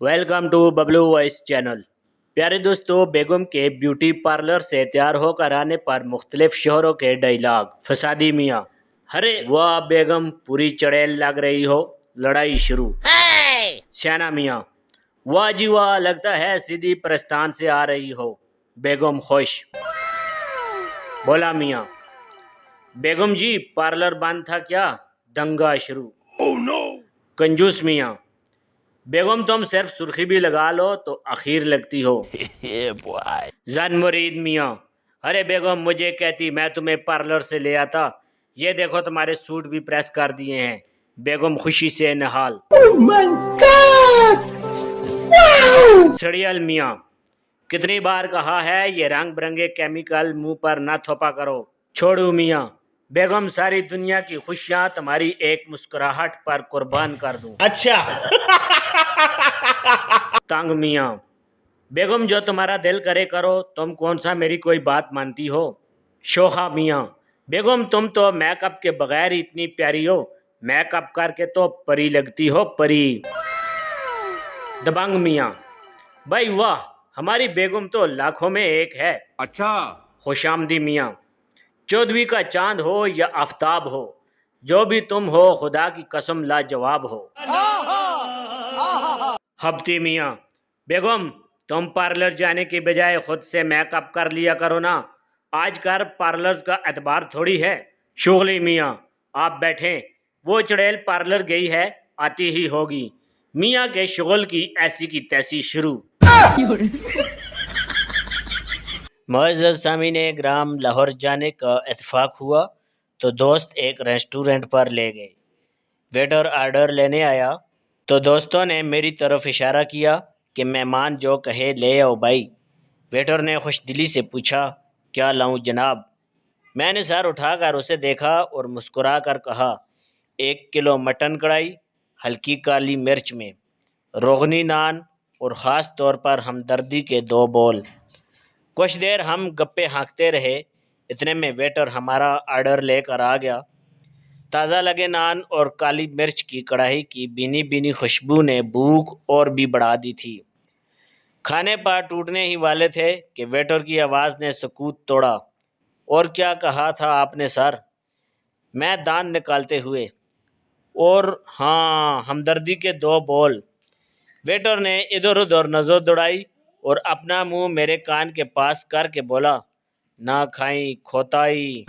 Welcome to Bablu voice channel. प्यारे दोस्तों, बेगम के ब्यूटी पार्लर से तैयार होकर आने पर मुख्तलिफ शहरों के डायलॉग। फसादी मियाँ, अरे वाह बेगम, पूरी चड़ैल लग रही हो, लड़ाई शुरू। श्याना मियाँ, वाह जी वाह, लगता है सीधी प्रस्थान से आ रही हो। बेगम खुश। बोला मियाँ, बेगम जी पार्लर बंद था क्या? दंगा शुरू। कंजूस मियाँ, बेगम तुम सिर्फ सुर्खी भी लगा लो तो अखीर लगती हो। जन मुरीद मियाँ, अरे बेगम मुझे कहती, मैं तुम्हें पार्लर से ले आता। ये देखो तुम्हारे सूट भी प्रेस कर दिए हैं। बेगम खुशी से नहाल। सड़ियल मियाँ, कितनी बार कहा है ये रंग बिरंगे केमिकल मुंह पर ना थोपा करो। छोड़ू मियाँ, बेगम सारी दुनिया की खुशियाँ तुम्हारी एक मुस्कुराहट पर कुर्बान कर दूं। अच्छा। तंग मियाँ, बेगम जो तुम्हारा दिल करे करो, तुम कौन सा मेरी कोई बात मानती हो। शोखा मियाँ, बेगम तुम तो मेकअप के बगैर ही इतनी प्यारी हो, मेकअप करके तो परी लगती हो, परी। दबंग मियाँ, भाई वाह, हमारी बेगम तो लाखों में एक है। अच्छा। खुशामदी मियाँ, चौदहवीं का चांद हो या आफताब हो, जो भी तुम हो खुदा की कसम लाजवाब हो। हफ्ती मियाँ, बेगम तुम पार्लर जाने की बजाय खुद से मेकअप कर लिया करो ना, आजकल पार्लर का एतबार थोड़ी है। शुगली मियाँ, आप बैठें, वो चुड़ैल पार्लर गई है, आती ही होगी। मियाँ के शुगल की ऐसी की तैसी शुरू। मुअज़्ज़ज़ सामीन ग्राम, लाहौर जाने का इत्तेफाक हुआ तो दोस्त एक रेस्टोरेंट पर ले गए। वेटर ऑर्डर लेने आया तो दोस्तों ने मेरी तरफ इशारा किया कि मेहमान जो कहे ले आओ भाई। वेटर ने खुशदिली से पूछा, क्या लाऊं जनाब? मैंने सर उठाकर उसे देखा और मुस्कुरा कर कहा, 1 किलो मटन कढ़ाई, हल्की काली मिर्च में, रोगनी नान और ख़ास तौर पर हमदर्दी के 2 बोल। कुछ देर हम गप्पे हाँकते रहे। इतने में वेटर हमारा ऑर्डर लेकर आ गया। ताज़ा लगे नान और काली मिर्च की कढ़ाई की बीनी बीनी खुशबू ने भूख और भी बढ़ा दी थी। खाने पर टूटने ही वाले थे कि वेटर की आवाज़ ने सुकूत तोड़ा। और क्या कहा था आपने सर? मैं दांत निकालते हुए। और हाँ, हमदर्दी के 2 बोल। वेटर ने इधर उधर नजर दौड़ाई और अपना मुंह मेरे कान के पास करके बोला, ना खाई खोताई।